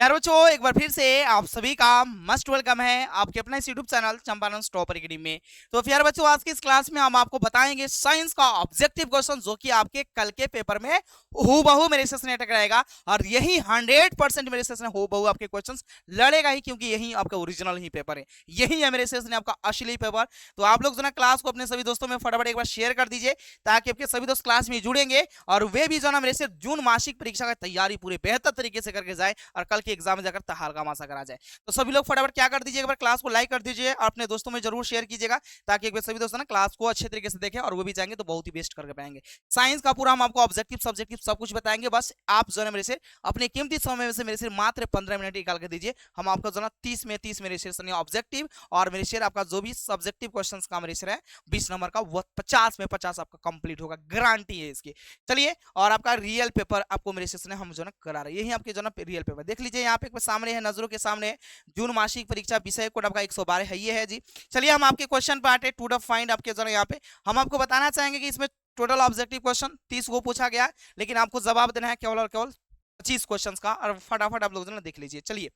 यार बच्चों, एक बार फिर से आप सभी का मस्ट वेलकम है आपके अपने इस YouTube channel Champaran topper academy में। तो फिर यार बच्चों, आज की इस क्लास में हम आपको बताएंगे साइंस का ऑब्जेक्टिव क्वेश्चन, जो कि आपके कल के पेपर में हूबहू मेरे से अटक रहेगा। और यही 100% मेरे से हूबहू आपके क्वेश्चन लड़ेगा ही, क्योंकि यही आपका ओरिजिनल ही पेपर है, यही है मेरे से आपका असली पेपर। तो आप लोग जो ना क्लास को अपने सभी दोस्तों में फटाफट एक बार शेयर कर दीजिए, ताकि आपके सभी दोस्त क्लास में जुड़ेंगे और वे भी जो ना मेरे से जून मासिक परीक्षा की तैयारी पूरे बेहतर तरीके से करके जाए और कल के एग्जाम में जाकर तहार मासा करा जाए। तो सभी लोग फटाफट क्या कर दीजिए, एक बार क्लास को लाइक कर दीजिए और अपने दोस्तों में जरूर शेयर कीजिएगा, ताकि एक बार सभी दोस्त ना क्लास को अच्छे तरीके से देखें और वो भी जाएंगे तो बहुत ही बेस्ट करके पाएंगे। साइंस का पूरा हम आपको ऑब्जेक्टिव सब्जेक्टिव सब कुछ बताएंगे। बस आप जो है मेरे से अपने कीमती समय में से मेरे से मात्र 15 मिनट निकाल कर दीजिए। हम आपको जो ना 30 मेरे शेयर ऑब्जेक्टिव और मेरे शेयर आपका जो भी सब्जेक्टिव क्वेश्चन का मेरे शेयर है 20 नंबर का, वो 50 में 50 आपका कंप्लीट होगा, गारंटी है इसकी। चलिए, और आपका रियल पेपर आपको मेरे सेशन हम जो ना करा रहे हैं, यही आपके जो ना रियल पेपर देख लीजिए, यहाँ पे सामने है, नजरों के सामने जून मासिक परीक्षा विषय कोड आपका 112 है, ये है जी। चलिए हम आपके क्वेश्चन पर आते टू द फाइंड आपके जो ना यहाँ पे हम आपको बताना चाहेंगे कि इसमें टोटल ऑब्जेक्टिव क्वेश्चन 30 को पूछा गया है, लेकिन आपको जवाब देना है केवल और केवल 25 क्वेश्चन का। और फटाफट आप लोग जो ना देख लीजिए। चलिए,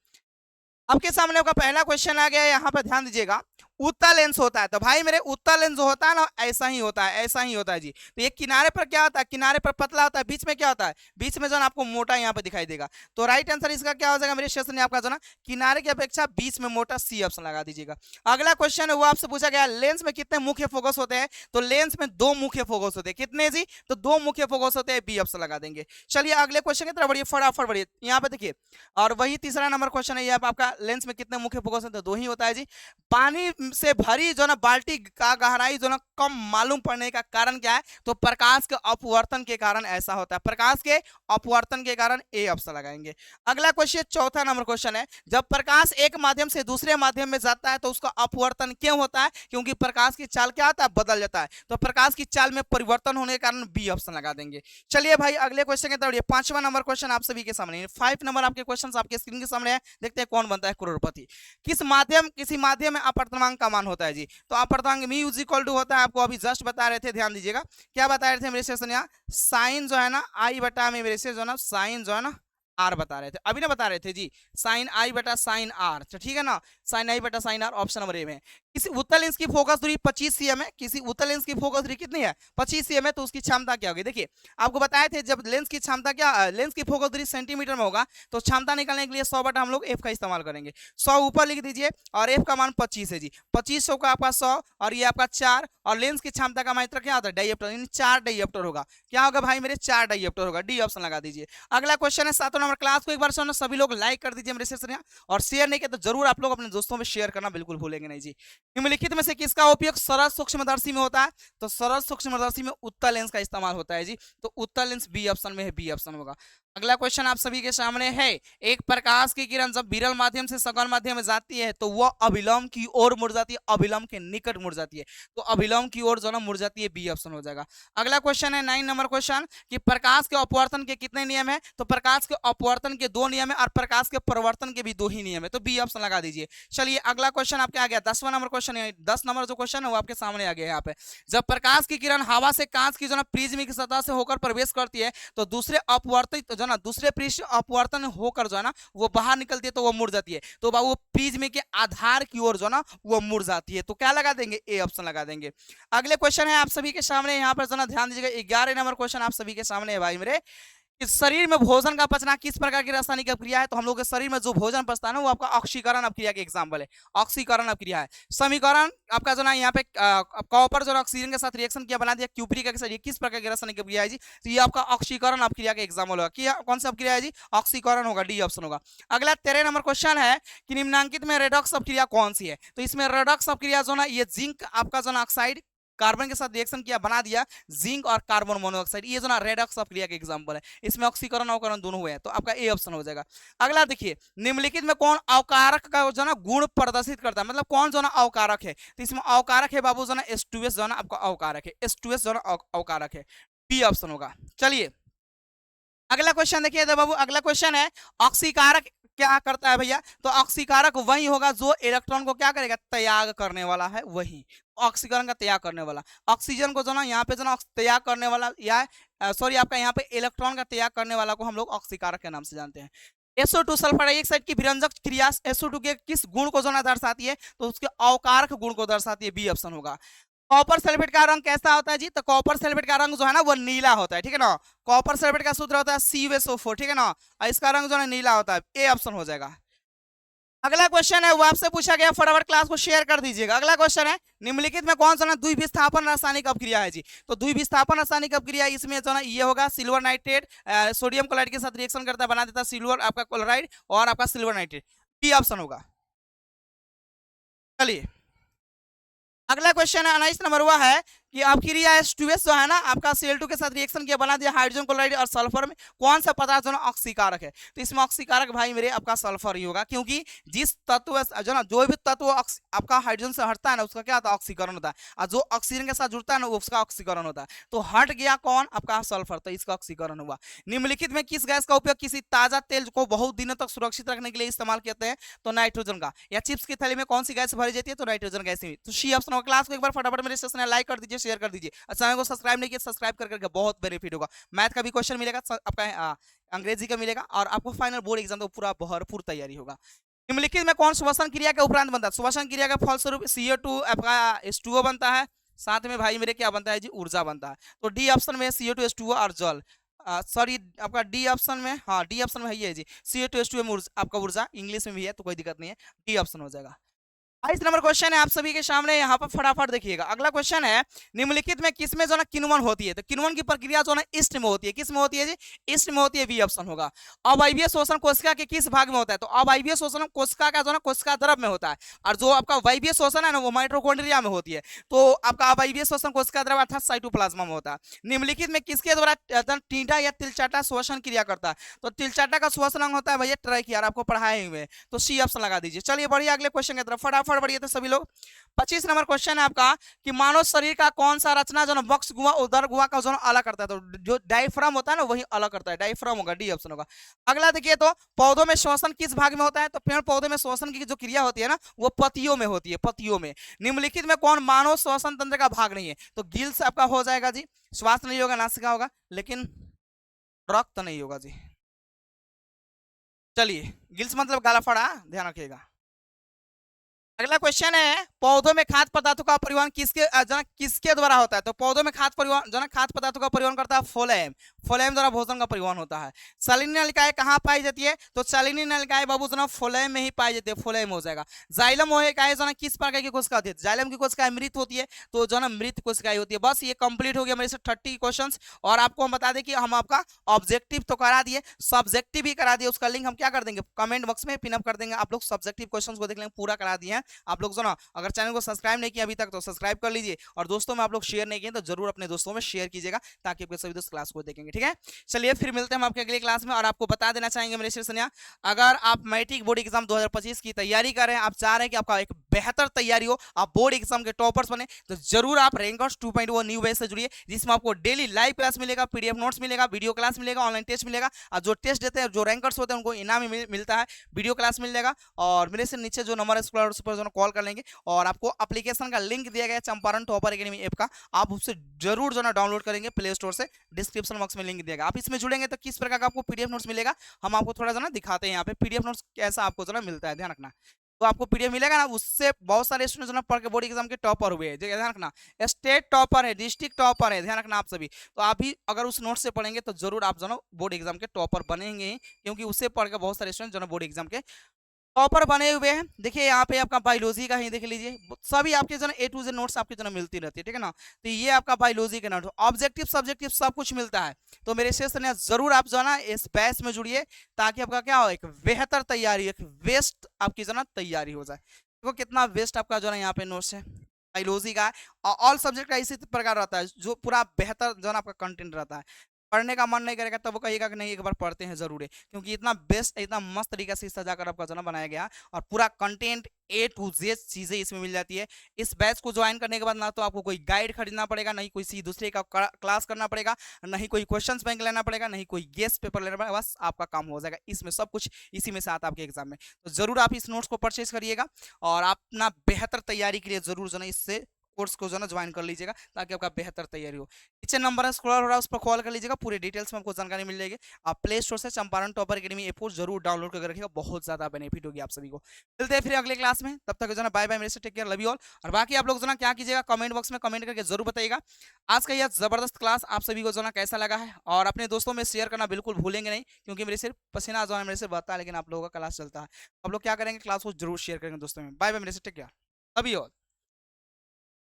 आपके सामने आपका पहला क्वेश्चन आ गया है, यहाँ पर ध्यान दीजिएगा। उत्तल लेंस होता है, तो भाई मेरे उत्तल लेंस जो होता है ना, ऐसा ही होता है, ऐसा ही होता है जी। तो ये किनारे पर क्या होता है, किनारे पर पतला होता है, बीच में क्या होता है, बीच में जो है आपको मोटा यहाँ पे दिखाई देगा। तो राइट आंसर इसका क्या हो जाएगा मेरे सेशन में आपका जो ना, किनारे की अपेक्षा बीच में मोटा, सी ऑप्शन लगा दीजिएगा। अगला क्वेश्चन है वो आपसे पूछा गया, लेंस में कितने मुख्य फोकस होते हैं, तो लेंस में 2 मुख्य फोकस होते हैं। कितने जी, तो 2 मुख्य फोकस होते हैं, बी ऑप्शन लगा देंगे। चलिए अगले क्वेश्चन की तरफ बढ़िए, फटाफट बढ़िए, यहाँ पे देखिए। और वही तीसरा नंबर क्वेश्चन है, ये आपका लेंस में कितने मुख्य फोकस होते हैं, 2 ही होता है जी। पानी से भरी जो ना बाल्टी का गहराई जो ना कम मालूम पड़ने का कारण क्या है, तो प्रकाश के अपवर्तन के कारण ऐसा होता है, प्रकाश के अपवर्तन के कारण, ए ऑप्शन लगाएंगे। अगला क्वेश्चन, चौथा नंबर क्वेश्चन है, जब प्रकाश एक माध्यम से दूसरे माध्यम में जाता है तो उसका अपवर्तन क्यों होता है, क्योंकि प्रकाश की चाल क्या होता है, बदल जाता है। तो प्रकाश की चाल में परिवर्तन होने के कारण, बी ऑप्शन लगा देंगे। चलिए भाई अगले क्वेश्चन की तरफ, 5वां नंबर क्वेश्चन आप सभी के सामने, 5 नंबर आपके क्वेश्चन आपके स्क्रीन के सामने है। देखते हैं कौन बनता है करोड़पति। किसी माध्यम में अपवर्तनांक का मान होता है जी, तो अपवर्तनांक म्यू इज इक्वल टू होता है, आपको अभी जस्ट बता रहे थे, ध्यान दीजिएगा क्या बता रहे थे मेरे सेशन, यहाँ साइन जो है ना आई बटा में मेरे से जो ना साइन जो है ना आर बता रहे थे, अभी ना बता रहे थे जी, साइन आई बटा साइन आर, तो ठीक है ना, साइन आई बटा sine R, option number A में। किसी उत्तल लेंस की फोकस दूरी 25 cm है, किसी उत्तल लेंस की फोकस दूरी कितनी है, 25 cm है, तो उसकी क्षमता क्या होगी। देखिए आपको बताए थे, जब लेंस की क्षमता क्या, लेंस की फोकस दूरी सेंटीमीटर में होगा, तो क्षमता निकालने के लिए 100 बटा हम लोग एफ का इस्तेमाल करेंगे। 100 ऊपर लिख दीजिए और एफ का मान 25 है जी, 2500 का आपका 100 और ये आपका 4, और लेंस की क्षमता का मात्रा क्या होता है, डाइऑप्टर, 4 डाइऑप्टर होगा। क्या होगा भाई मेरे, 4 डाइऑप्टर होगा, डी ऑप्शन लगा दीजिए। अगला क्वेश्चन है 7वां नंबर, क्लास को एक बार सुनो सभी लोग, लाइक कर दीजिए मेरे सेशन, और शेयर नहीं किया तो जरूर आप लोग अपने दोस्तों में शेयर करना बिल्कुल भूलेंगे नहीं जी। निम्नलिखित में से किसका उपयोग सरल सूक्ष्मदर्शी में होता है, तो सरल सूक्ष्मदर्शी में उत्तल लेंस का इस्तेमाल होता है जी, तो उत्तल लेंस बी ऑप्शन में है, बी ऑप्शन होगा। अगला क्वेश्चन आप सभी के सामने है, एक प्रकाश की किरण जब विरल माध्यम से सघन माध्यम में जाती है तो वह अभिलंब की ओर मुड़ जाती है, अभिलंब के निकट मुड़ जाती है, तो अभिलंब की ओर जो ना मुड़ जाती है, बी ऑप्शन हो जाएगा। अगला क्वेश्चन है 9 नंबर क्वेश्चन, कि प्रकाश के अपवर्तन के कितने नियम है, तो प्रकाश के अपवर्तन के 2 नियम है और प्रकाश के परिवर्तन के भी 2 ही नियम है, तो बी ऑप्शन लगा दीजिए। चलिए अगला क्वेश्चन आपके आ गया 10वां नंबर क्वेश्चन है, 10 नंबर जो क्वेश्चन है वो आपके सामने आ गया यहाँ पे। जब प्रकाश की किरण हवा से कांच की जो ना प्रिज्म की सतह से होकर प्रवेश करती है, तो दूसरे अपवर्तित जो ना दूसरे पृष्ठ अपवर्तन होकर जो है ना वो बाहर निकलती है, तो वो मुड़ जाती है, तो वो प्रिज्म के आधार की ओर जो ना वो मुड़ जाती है, तो क्या लगा देंगे, ए ऑप्शन लगा देंगे। अगले क्वेश्चन है आप सभी के सामने, यहाँ पर जो ना ध्यान दीजिएगा, 11 नंबर क्वेश्चन आप सभी के सामने है भाई मेरे। इस शरीर में भोजन का पचना किस प्रकार की रासायनिक अभिक्रिया है, तो हम लोग के शरीर में जो भोजन पचता है ना वो आपका ऑक्सीकरण अभिक्रिया के एग्जाम्पल है, ऑक्सीकरण अभिक्रिया है। समीकरण आपका जो ना यहाँ पे कॉपर जो ऑक्सीजन के साथ रिएक्शन किया बना दिया क्यूप्रिक एसिड, ये किस प्रकार की रासायनिक अभिक्रिया है जी, तो ये आपका ऑक्सीकरण अभिक्रिया का एग्जाम्पल होगा। कि कौन सा अभिक्रिया है जी, ऑक्सीकरण होगा, डी ऑप्शन होगा। अगला 13 नंबर क्वेश्चन है कि निम्नांकित में रेडॉक्स अभिक्रिया कौन सी है, तो इसमें रेडॉक्स अभिक्रिया जो ना ये जिंक आपका जो ना ऑक्साइड कार्बन के साथ रिएक्शन किया बना दिया जिंक और कार्बन मोनोऑक्साइड, ये जो ना रेडॉक्स अभिक्रिया का एग्जांपल है, इसमें ऑक्सीकरण अवकरण दोनों हुए हैं, तो आपका ए ऑप्शन हो जाएगा। अगला देखिए, निम्नलिखित में कौन अवकारक का जो ना गुण प्रदर्शित करता है, मतलब कौन जो ना अवकारक है, तो इसमें अवकारक है बाबू जो ना H2S जो ना आपका अवकारक है, H2S जो ना अवकारक है, बी ऑप्शन होगा। चलिए अगला क्वेश्चन देखिए बाबू, अगला क्वेश्चन है ऑक्सीकारक क्या करता है भैया, तो ऑक्सीकारक वही होगा जो इलेक्ट्रॉन को क्या करेगा, त्याग करने वाला है, वही ऑक्सीकरण का त्याग करने वाला, ऑक्सीजन को जो ना यहाँ पे जो ना त्याग करने वाला या सॉरी आपका यहाँ पे इलेक्ट्रॉन का त्याग करने वाला को हम लोग ऑक्सीकारक के नाम से जानते हैं। SO2 सल्फर डाइऑक्साइड की विरंजक क्रिया SO2 के किस गुण को जो है दर्शाती है, तो उसके अवकारक गुण को दर्शाती है, बी ऑप्शन होगा। कॉपर सल्फेट का रंग कैसा होता है जी, तो कॉपर सल्फेट का रंग जो है ना वो नीला होता है, ठीक है ना। कॉपर सल्फेट का सूत्र होता है CuSO4, ठीक है ना, और इसका रंग जो है नीला होता है, ए ऑप्शन हो जाएगा। अगला क्वेश्चन है वो आपसे पूछा गया, फटाफट क्लास को शेयर कर दीजिएगा। अगला क्वेश्चन है, निम्नलिखित में कौन सा ना द्विविस्थापन रासायनिक अपक्रिया है जी, तो द्विविस्थापन रासायनिक अपक्रिया इसमें जो ना ये होगा सिल्वर नाइट्रेट सोडियम क्लोराइड के साथ रिएक्शन करता है, बना देता है सिल्वर आपका क्लोराइड और आपका सिल्वर नाइट्रेट, बी ऑप्शन होगा। चलिए अगला क्वेश्चन है 19 नंबर हुआ है कि अपक्रिया H2S जो है ना आपका Cl2 के साथ रिएक्शन किया, बना दिया हाइड्रोजन क्लोराइड और सल्फर में, कौन सा पदार्थ जो ना ऑक्सीकारक है, तो इसमें ऑक्सीकारक भाई मेरे आपका सल्फर ही होगा, क्योंकि जिस तत्व जो ना जो भी तत्व आपका हाइड्रोजन से हटता है ना उसका क्या होता है, ऑक्सीकरण होता है, और जो ऑक्सीजन के साथ जुड़ता है ना उसका ऑक्सीकरण होता है, तो हट गया कौन आपका सल्फर, तो इसका ऑक्सीकरण हुआ। निम्नलिखित में किस गैस का उपयोग किसी ताजा तेल को बहुत दिनों तक सुरक्षित रखने के लिए इस्तेमाल करते हैं, तो नाइट्रोजन का। या चिप्स की थैली में कौन सी गैस भरी जाती है, तो नाइट्रोजन गैस ही, तो सी ऑप्शन होगा। क्लास को एक बार फटाफट मेरे सेशन लाइक कर दीजिए, शेयर कर दीजिए, चैनल को सब्सक्राइब नहीं किया सब्सक्राइब करके बहुत बेनिफिट होगा। मैथ का भी क्वेश्चन मिलेगा आपका, अंग्रेजी का मिलेगा, और आपको फाइनल बोर्ड एग्जाम तो पूरा भरपूर तैयारी होगा। निम्नलिखित में कौन श्वसन क्रिया के उपरांत बनता है, श्वसन क्रिया के फलस्वरूप CO2 आपका H2O बनता है, साथ में भाई मेरे क्या बनता है जी, ऊर्जा बनता है, तो डी ऑप्शन में CO2 H2O और जल, सॉरी आपका डी ऑप्शन में, हाँ डी ऑप्शन में है ये जी, CO2 H2O में आपका ऊर्जा, इंग्लिश में भी है तो कोई दिक्कत नहीं है, डी ऑप्शन हो जाएगा। 22 नंबर क्वेश्चन है आप सभी के सामने, यहाँ पर फटाफट देखिएगा। अगला क्वेश्चन है, निम्नलिखित में किसमें जो ना किण्वन होती है, तो किण्वन की प्रक्रिया जो ना ईस्ट में होती है, किस में होती है जी, ईस्ट में होती है, बी ऑप्शन होगा। अवायवीय शोषण कोशिका के किस भाग में होता है, तो अवायवीय शोषण कोशिका का जो ना कोशिका द्रव में होता है, और जो आपका वायवीय शोषण है ना वो माइटोकॉन्ड्रिया में होती है, तो आपका अवायवीय शोषण कोशिका द्रव अर्थात साइटोप्लाज्मा में होता है। निम्नलिखित में किसके द्वारा टीडा या तिलचाटा श्वसन क्रिया करता है, तो तिलचाटा का श्वसन अंग होता है भैया ट्रैकिया, आपको पढ़ाए हुए, तो सी ऑप्शन लगा दीजिए। चलिए बढ़िए अगले क्वेश्चन की तरफ फटाफट बढ़िए तो सभी लोग। 25 नंबर क्वेश्चन है आपका कि मानव शरीर का कौन सा रचना जो बक्स गुहा उदर गुहा का जो अलग करता है, तो जो डायफ्राम होता है ना वही अलग करता है, डायफ्राम होगा, डी ऑप्शन होगा। अगला देखिए, तो पौधों में श्वसन किस भाग में होता है, तो पेड़ पौधे में श्वसन की जो क्रिया होती है ना वो पतियों में होती है, पतियों में। निम्नलिखित में कौन मानव श्वसन तंत्र का भाग नहीं है, तो गिल्स आपका हो जाएगा जी, श्वास नहीं होगा, नासिका होगा, लेकिन रक्त नहीं होगा जी। चलिए गिल्स मतलब गाला फड़ा, ध्यान रखिएगा। अगला क्वेश्चन है, पौधों में खाद्य पदार्थों का परिवहन किसके द्वारा होता है, तो पौधों में खाद्य परिवहन खाद्य पदार्थों का परिवहन करता है फोलेम, फोलेम द्वारा भोजन का परिवहन होता है। सैलिनी नलिकाएं कहाँ पाई जाती है, तो सैलिनी नलिकाएं बाबू जना फोलेम में ही पाई जाती है, फोलेम हो जाएगा। जाइलम मोहिकाएं जना किस प्रकार की कोशिका होती है, जाइलम की कोशिकाएं मृत होती है, तो जना मृत कोशिकाएं होती है। बस ये कंप्लीट हो गया मेरे से 30 क्वेश्चन, और आपको हम बता दें कि हम आपका ऑब्जेक्टिव तो करा दिए, सब्जेक्टिव भी करा दिए, उसका लिंक हम क्या कर देंगे कमेंट बॉक्स में पिनअप कर देंगे, आप लोग सब्जेक्टिव क्वेश्चन को देख लेंगे, पूरा करा दिए हैं आप लोग। सुनो, अगर चैनल को सब्सक्राइब नहीं किया अभी तक तो सब्सक्राइब कर लीजिए, और दोस्तों में आप लोग शेयर नहीं किए तो जरूर अपने दोस्तों में शेयर कीजिएगा, ताकि आपके सभी दोस्त क्लास को देखेंगे, ठीक है। चलिए फिर मिलते हैं हम आपके अगली क्लास में, और आपको बता देना चाहेंगे मेरे शिवसैनिया, अगर आप मैट्रिक बोर्ड एग्जाम 2025 की तैयारी कर रहे हैं, आप चाह रहे हैं कि आपका एक बेहतर तैयारी हो, आप बोर्ड एग्जाम के टॉपर्स बने, तो जरूर आप रैंकर्स 2.0 न्यू बैच से जुड़िए, जिसमें आपको डेली लाइव क्लास मिलेगा, पीडीएफ नोट्स मिलेगा, वीडियो क्लास मिलेगा, ऑनलाइन टेस्ट मिलेगा, और जो टेस्ट देते हैं जो रैंकर्स होते हैं उनको इनाम मिलता है, वीडियो क्लास मिल जाएगा, और मेरे से नीचे जो नंबर है उस पर कॉल कर लेंगे, और आपको एप्लीकेशन का लिंक दिया गया चंपारण टॉपर एकेडमी ऐप का, आप उससे जरूर जो ना डाउनलोड करेंगे प्ले स्टोर से, डिस्क्रिप्शन बॉक्स में लिंक दिया गया, आप इसमें जुड़ेंगे तो किस प्रकार का आपको पीडीएफ नोट्स मिलेगा, हम आपको थोड़ा सा ना दिखाते हैं यहाँ पे पीडीएफ नोट्स कैसा आपको जो ना मिलता है, ध्यान रखना। तो आपको पीडीएफ मिलेगा ना, उससे बहुत सारे स्टूडेंट जो ना पढ़ के बोर्ड एग्जाम के टॉपर हुए हैं, ध्यान रखना, स्टेट टॉपर है, डिस्ट्रिक्ट टॉपर है, ध्यान रखना आप सभी। तो आप भी अगर उस नोट से पढ़ेंगे तो जरूर आप जो ना बोर्ड एग्जाम के टॉपर बनेंगे, क्योंकि उससे पढ़ के बहुत सारे स्टूडेंट जो ना बोर्ड एग्जाम के टॉपर बने हुए हैं। देखिए यहाँ पे आपका बायोलॉजी का ही देख लीजिए, सभी आपके जो A to Z नोट्स आपके जो मिलती रहती है, ठीक है ना। तो ये आपका बायोलॉजी के नोट, ऑब्जेक्टिव सब्जेक्टिव सब कुछ मिलता है, तो मेरे सेशन में जरूर आप जो ना इस बैच में जुड़िए, ताकि आपका क्या हो, एक बेहतर तैयारी, एक बेस्ट आपकी जो ना तैयारी हो जाए। देखो कितना बेस्ट आपका जो ना यहाँ पे नोट्स है बायोलॉजी का, और ऑल सब्जेक्ट का इसी प्रकार रहता है, जो पूरा बेहतर जो ना आपका कंटेंट रहता है। पढ़ने का मन नहीं करेगा तब वो कहिएगा कि नहीं एक बार पढ़ते हैं जरूर है, क्योंकि इतना बेस्ट इतना मस्त तरीका से सजाकर आपका जना बनाया गया, और पूरा कंटेंट A to Z चीजें इसमें मिल जाती है। इस बैच को ज्वाइन करने के बाद ना तो आपको कोई गाइड खरीदना पड़ेगा, नहीं कोई दूसरे का क्लास करना पड़ेगा, नहीं कोई क्वेश्चंस बैंक लेना पड़ेगा, नहीं कोई गेस्ट पेपर लेना पड़ेगा, बस आपका काम हो जाएगा इसमें, सब कुछ इसी में से आता है आपके एग्जाम में। तो जरूर आप इस नोट्स को परचेज करिएगा, और अपना बेहतर तैयारी के लिए जरूर जो है इससे कोर्स को जो है ना ज्वाइन कर लीजिएगा, ताकि आपका बेहतर तैयारी हो। नीचे नंबर है स्क्रॉल हो रहा है, उस पर कॉल कर लीजिएगा, पूरी डिटेल्स में आपको जानकारी मिल जाएगी। आप प्ले स्टोर से चंपारण टॉपर एकेडमी ऐप को जरूर डाउनलोड करके रखिएगा, बहुत ज्यादा बेनिफिट होगी आप सभी को। मिलते हैं फिर अगले क्लास में, तब तक जो है ना बाय बाय, मेरे से take care, love you all. और बाकी आप लोग जो है ना क्या कीजिएगा, कमेंट बॉक्स में कमेंट करके जरूर बताइएगा आज का यह जबरदस्त क्लास आप सभी को जो है ना कैसा लगा है, और अपने दोस्तों में शेयर करना बिल्कुल भूलेंगे नहीं, क्योंकि मेरे सिर्फ पसीना जो है मेरे से बहता है, लेकिन आप लोगों का क्लास चलता है। आप लोग क्या करेंगे, क्लास को जरूर शेयर करेंगे दोस्तों में। बाय बाय, मेरे से take care, love you all.